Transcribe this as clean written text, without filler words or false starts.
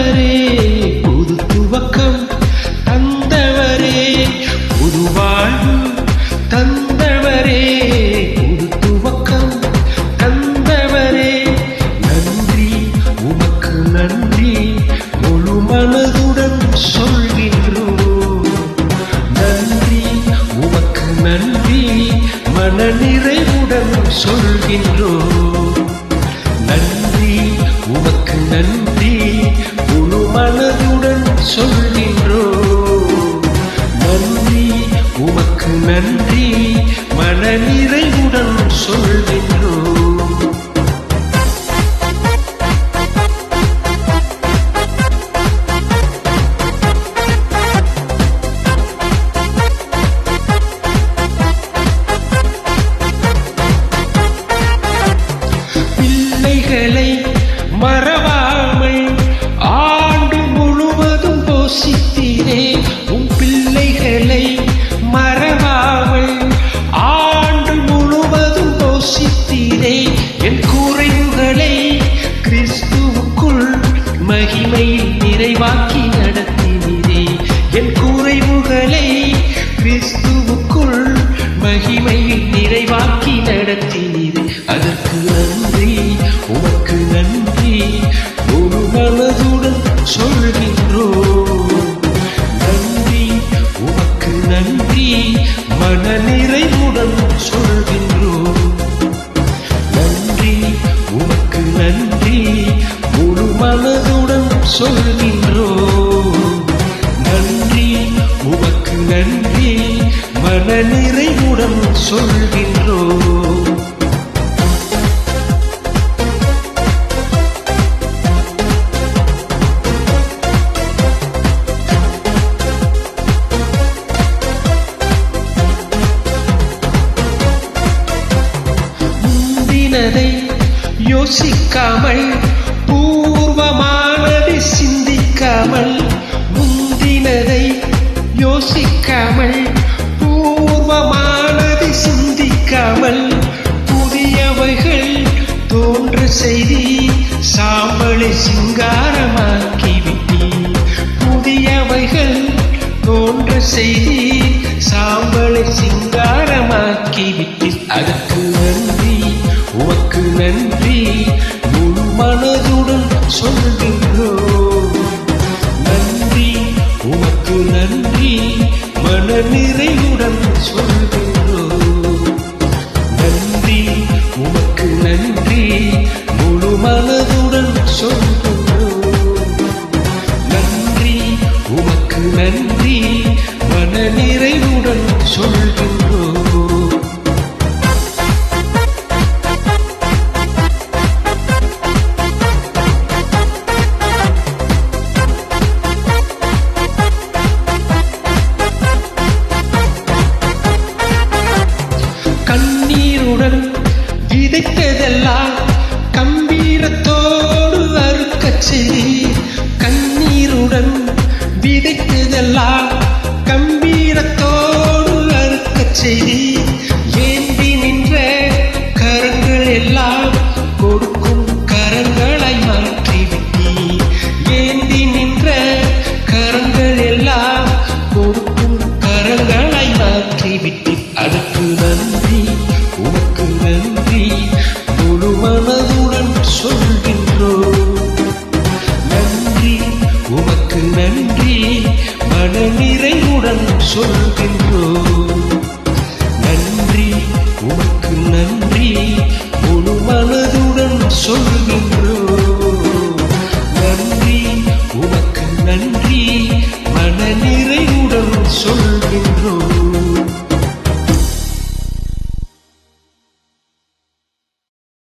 தந்தவரே, புது துவக்கம் தந்தவரே, புது வாழ்வு தந்தவரே, புது துவக்கம் தந்தவரே. நன்றி உமக்கு நன்றி, முழு மனதுடன் சொல்கின்றோம். நன்றி உமக்கு நன்றி, மன நிறைவுடன் சொல்கின்றோம். நன்றி உமக்கு நன்றி, முழு மனதுடன் சொல்கின்றோம். நன்றி உமக்கு நன்றி, மன நிறைவுடன் சொல்கின்றோம். பிள்ளைகளை மறவாமல் ஆண்டு முழுவதும் போஷித்தீரே. உன் பிள்ளைகளை மறவாமல் ஆண்டு முழுவதும் போஷித்தீரே. என் குறைவுகளை கிறிஸ்துவுக்குள் மகிமையில் நிறைவாக்கி நடத்தினீரே. என் குறைவுகளை கிறிஸ்துவுக்குள் மகிமையில் நிறைவாக்கி நடத்தினீரே. அதற்கு நன்றி உமக்கு நன்றி, ஒரு மனதுடன் சொல்கின்றோம். நன்றி உமக்கு நன்றி, மன நிறைவுடன் சொல்கின்றோம். நன்றி உமக்கு நன்றி, முழு மனதுடன் சொல்கின்றோம். நன்றி உமக்கு நன்றி, மன நிறைவுடன் சொல்கின்றோம். முந்தினதை யோசிக்காமல், பூர்வமானதை சிந்திக்காமல், முந்தினதை யோசிக்காமல், பூர்வமானதை சிந்திக்காமல், புதியவைகள் தோன்ற செய்தி சாம்பலை சிங்காரமாக்கிவிட்டி. புதியவைகள் தோன்ற செய்தி சாம்பலை சிங்காரமாக்கிவிட்டி. அதற்கு நன்றி உமக்கு நன்றி, முழு மனதுடன் சொல்கின்றோம். நன்றி உமக்கு நன்றி, மன நிறைவுடன் சொல்கின்றோம். நன்றி உமக்கு நன்றி, முழு மனதுடன் சொல்கின்றோம். நன்றி உமக்கு நன்றி, மன நிறைவுடன் சொல்கின்றோம். கண்ணீருடன் விதைத்ததெல்லாம் கம்பீரத்தோடு அறுக்கச் செய்தீர். கண்ணீருடன் விதைத்ததெல்லாம் கம்பீரத்தோடு அறுக்கச் செய்தீர். ஏந்தி நின்ற கரங்கள் எல்லாம் கொடுக்கும் கரங்களாய் மாற்றிவிட்டீர். ஏந்தி நின்ற கரங்கள் எல்லாம் கொடுக்கும் கரங்களாய் மாற்றிவிட்டீர். அதற்கு நன்றி உமக்கு நன்றி, முழு மனதுடன் சொல்கின்றோம். நன்றி உமக்கு நன்றி, மன நிறைவுடன் சொல்கின்றோம்.